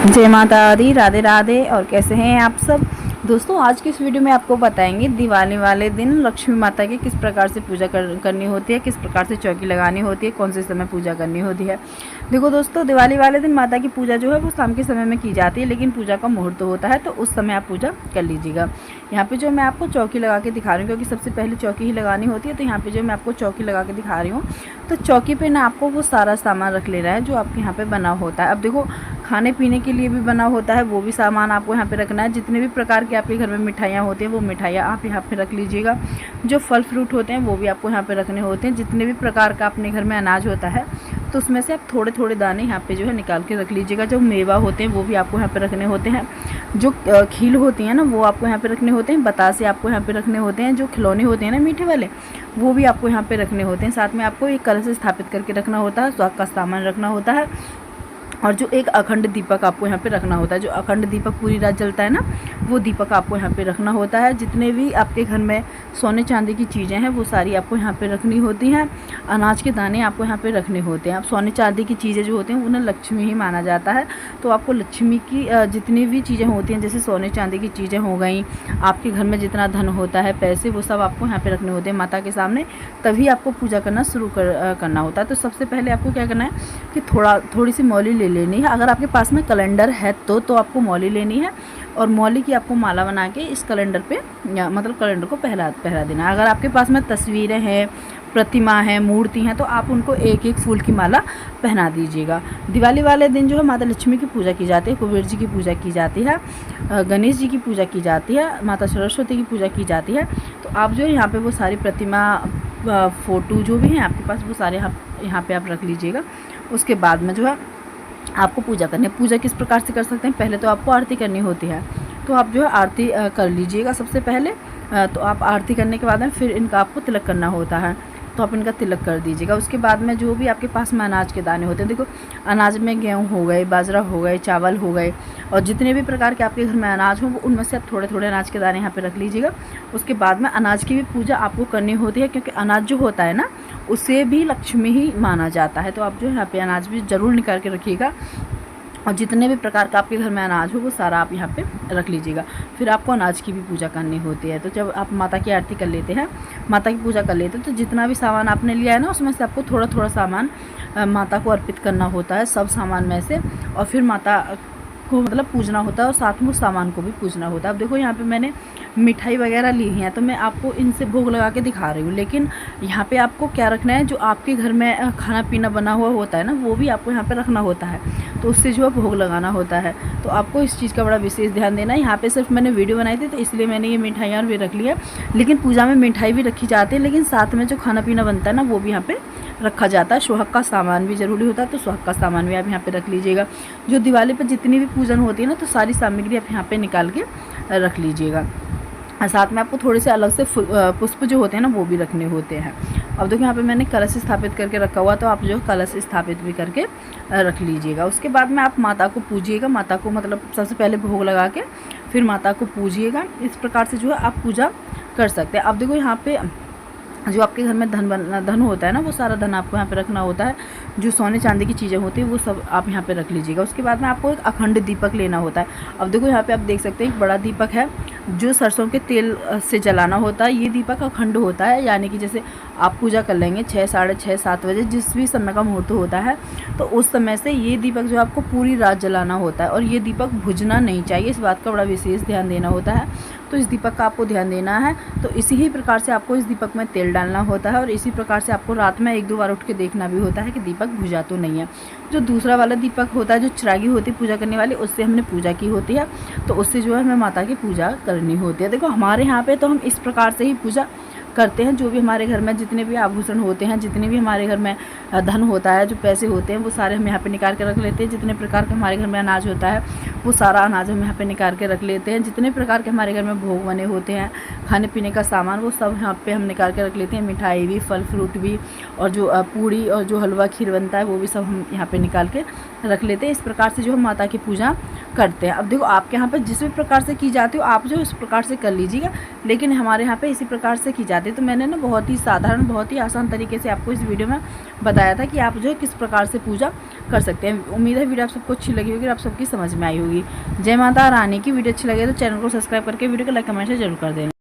जय माता दी, राधे राधे। और कैसे हैं आप सब दोस्तों। आज की इस वीडियो में आपको बताएंगे दिवाली वाले दिन लक्ष्मी माता की किस प्रकार से पूजा करनी होती है, किस प्रकार से चौकी लगानी होती है, कौन से समय पूजा करनी होती है। देखो दोस्तों, दिवाली वाले दिन माता की पूजा जो है वो शाम के समय में की जाती है, लेकिन पूजा का मुहूर्त होता है तो उस समय आप पूजा कर लीजिएगा। यहाँ पे जो मैं आपको चौकी लगा के दिखा रही हूँ, क्योंकि सबसे पहले चौकी ही लगानी होती है, तो यहाँ पे जो मैं आपको चौकी लगा के दिखा रही हूँ, तो चौकी पे ना आपको वो सारा सामान रख लेना है जो आपके यहाँ पे बना होता है। अब देखो, खाने पीने के लिए भी बना होता है, वो भी सामान आपको यहाँ पे रखना है। जितने भी प्रकार के आपके घर में मिठाइयाँ होती हैं वो मिठाइयाँ आप यहाँ पे रख लीजिएगा। जो फल फ्रूट होते हैं वो भी आपको यहाँ पे रखने होते हैं। जितने भी प्रकार का अपने घर में अनाज होता है तो उसमें से आप थोड़े थोड़े दाने यहाँ पे जो है निकाल के रख लीजिएगा। जो मेवा होते हैं वो भी आपको यहाँ पे रखने होते हैं। जो खील होती हैं ना वो आपको यहाँ पे रखने होते हैं। बतासे आपको यहाँ पे रखने होते हैं। जो खिलौने होते हैं ना मीठे वाले, वो भी आपको यहाँ पे रखने होते हैं। साथ में आपको एक कलश स्थापित करके रखना होता है, स्वाद का सामान रखना होता है, और जो एक अखंड दीपक आपको यहाँ पे रखना होता है। जो अखंड दीपक पूरी रात जलता है ना, वो दीपक आपको यहाँ पे रखना होता है। जितने भी आपके घर में सोने चांदी की चीज़ें हैं वो सारी आपको यहाँ पे रखनी होती हैं। अनाज के दाने आपको यहाँ पे रखने होते हैं। अब सोने चांदी की चीज़ें जो होती हैं उन्हें लक्ष्मी ही माना जाता है, तो आपको लक्ष्मी की जितनी भी चीज़ें होती हैं, जैसे सोने चांदी की चीज़ें हो गई, आपके घर में जितना धन होता है, पैसे, वो सब आपको यहाँ पे रखने होते हैं माता के सामने। तभी आपको पूजा करना शुरू करना होता है। तो सबसे पहले आपको क्या करना है कि थोड़ी सी मौली ले लेनी है। अगर आपके पास में कैलेंडर है तो आपको मौली लेनी है, और मौली की आपको माला बना के इस कैलेंडर पे मतलब कैलेंडर को पहरा देना है। अगर आपके पास में तस्वीरें हैं, प्रतिमा है, मूर्ति हैं, तो आप उनको एक एक फूल की माला पहना दीजिएगा। दिवाली वाले दिन जो है माता लक्ष्मी की पूजा की जाती है, कुबेर जी की पूजा की जाती है, गणेश जी की पूजा की जाती है, माता सरस्वती की पूजा की जाती है। तो आप जो है यहाँ पे वो सारी प्रतिमा, फ़ोटो जो भी हैं आपके पास, वो सारे यहाँ पे आप रख लीजिएगा। उसके बाद में जो है आपको पूजा करनी है। पूजा किस प्रकार से कर सकते हैं, पहले तो आपको आरती करनी होती है, तो आप जो है आरती कर लीजिएगा सबसे पहले। तो आप आरती करने के बाद में फिर इनका आपको तिलक करना होता है, तो आप इनका तिलक कर दीजिएगा। उसके बाद में जो भी आपके पास में अनाज के दाने होते हैं, देखो अनाज में गेहूँ हो गए, बाजरा हो गए, चावल हो गए, और जितने भी प्रकार के आपके घर में अनाज हो, वो उनमें से आप थोड़े थोड़े अनाज के दाने यहाँ पे रख लीजिएगा। उसके बाद में अनाज की भी पूजा आपको करनी होती है, क्योंकि अनाज जो होता है ना, उसे भी लक्ष्मी ही माना जाता है। तो आप जो है यहाँ पे अनाज भी ज़रूर निकाल के रखिएगा, और जितने भी प्रकार का आपके घर में अनाज हो वो सारा आप यहाँ पे रख लीजिएगा। फिर आपको अनाज की भी पूजा करनी होती है। तो जब आप माता की आरती कर लेते हैं, माता की पूजा कर लेते हैं, तो जितना भी सामान आपने लिया है ना, उसमें से आपको थोड़ा थोड़ा सामान माता को अर्पित करना होता है, सब सामान में से। और फिर माता को मतलब पूजना होता है, और साथ में उस सामान को भी पूजना होता है। अब देखो, यहाँ पे मैंने मिठाई वगैरह ली हैं, तो मैं आपको इनसे भोग लगा के दिखा रही हूँ, लेकिन यहाँ पे आपको क्या रखना है, जो आपके घर में खाना पीना बना हुआ होता है ना, वो भी आपको यहाँ पे रखना होता है, तो उससे जो है भोग लगाना होता है। तो आपको इस चीज़ का बड़ा विशेष ध्यान देना है। यहाँ पे सिर्फ मैंने वीडियो बनाई थी, तो इसलिए मैंने ये मिठाइयाँ भी रख ली है, लेकिन पूजा में मिठाई भी रखी जाती है, लेकिन साथ में जो खाना पीना बनता है ना, वो भी यहाँ पे रखा जाता है। सुहाग का सामान भी ज़रूरी होता है, तो सुहाग का सामान भी आप यहाँ पे रख लीजिएगा। जो दिवाली पर जितनी भी पूजन होती है ना, तो सारी सामग्री आप यहाँ पे निकाल के रख लीजिएगा। साथ में आपको थोड़े से अलग से पुष्प जो होते हैं ना, वो भी रखने होते हैं। अब देखो, यहाँ पे मैंने कलश स्थापित करके रखा हुआ, तो आप जो कलश स्थापित भी करके रख लीजिएगा। उसके बाद में आप माता को पूजिएगा। माता को मतलब सबसे पहले भोग लगा के फिर माता को पूजिएगा। इस प्रकार से जो है आप पूजा कर सकते हैं। अब देखो, यहाँ पे जो आपके घर में धन होता है ना, वो सारा धन आपको यहाँ पे रखना होता है। जो सोने चांदी की चीज़ें होती हैं वो सब आप यहाँ पे रख लीजिएगा। उसके बाद में आपको एक अखंड दीपक लेना होता है। अब देखो, यहाँ पे आप देख सकते हैं एक बड़ा दीपक है, जो सरसों के तेल से जलाना होता है। ये दीपक अखंड होता है, यानी कि जैसे आप पूजा कर लेंगे 6, साढ़े 6, 7 बजे, जिस भी समय का मुहूर्त होता है, तो उस समय से ये दीपक जो आपको पूरी रात जलाना होता है, और ये दीपक बुझना नहीं चाहिए। इस बात का बड़ा विशेष ध्यान देना होता है। तो इस दीपक का आपको ध्यान देना है। तो इसी ही प्रकार से आपको इस दीपक में तेल डालना होता है, और इसी प्रकार से आपको रात में 1-2 बार उठ के देखना भी होता है कि दीपक बुझा तो नहीं है। जो दूसरा वाला दीपक होता है, जो चिरागी होती है पूजा करने वाली, उससे हमने पूजा की होती है, तो उससे जो है हमें माता की पूजा करनी होती है। देखो, हमारे यहाँ पे तो हम इस प्रकार से ही पूजा करते हैं। जो भी हमारे घर में जितने भी आभूषण होते हैं, जितने भी हमारे घर में धन होता है, जो पैसे होते हैं, वो सारे हम यहाँ पे निकाल के रख लेते हैं। जितने प्रकार का हमारे घर में अनाज होता है, वो सारा अनाज हम यहाँ पे निकाल के रख लेते हैं। जितने प्रकार के हमारे घर में भोग बने होते हैं, खाने पीने का सामान, वो सब यहाँ पे हम निकाल के रख लेते हैं। मिठाई भी, फल फ्रूट भी, और जो पूड़ी और जो हलवा खीर बनता है, वो भी सब हम यहाँ पे निकाल के रख लेते हैं। इस प्रकार से जो हम माता की पूजा करते हैं। अब देखो आपके यहाँ पे जिस भी प्रकार से की जाती हो आप जो इस प्रकार से कर लीजिएगा, लेकिन हमारे यहाँ पे इसी प्रकार से की जाती है। तो मैंने ना बहुत ही साधारण बहुत ही आसान तरीके से आपको इस वीडियो में बताया था कि आप जो है किस प्रकार से पूजा कर सकते हैं। उम्मीद है वीडियो आप सबको अच्छी लगी होगी, आप सबकी समझ में आई होगी। जय माता रानी की। वीडियो अच्छी लगे तो चैनल को सब्सक्राइब करके वीडियो को लाइक कमेंट जरूर कर देना।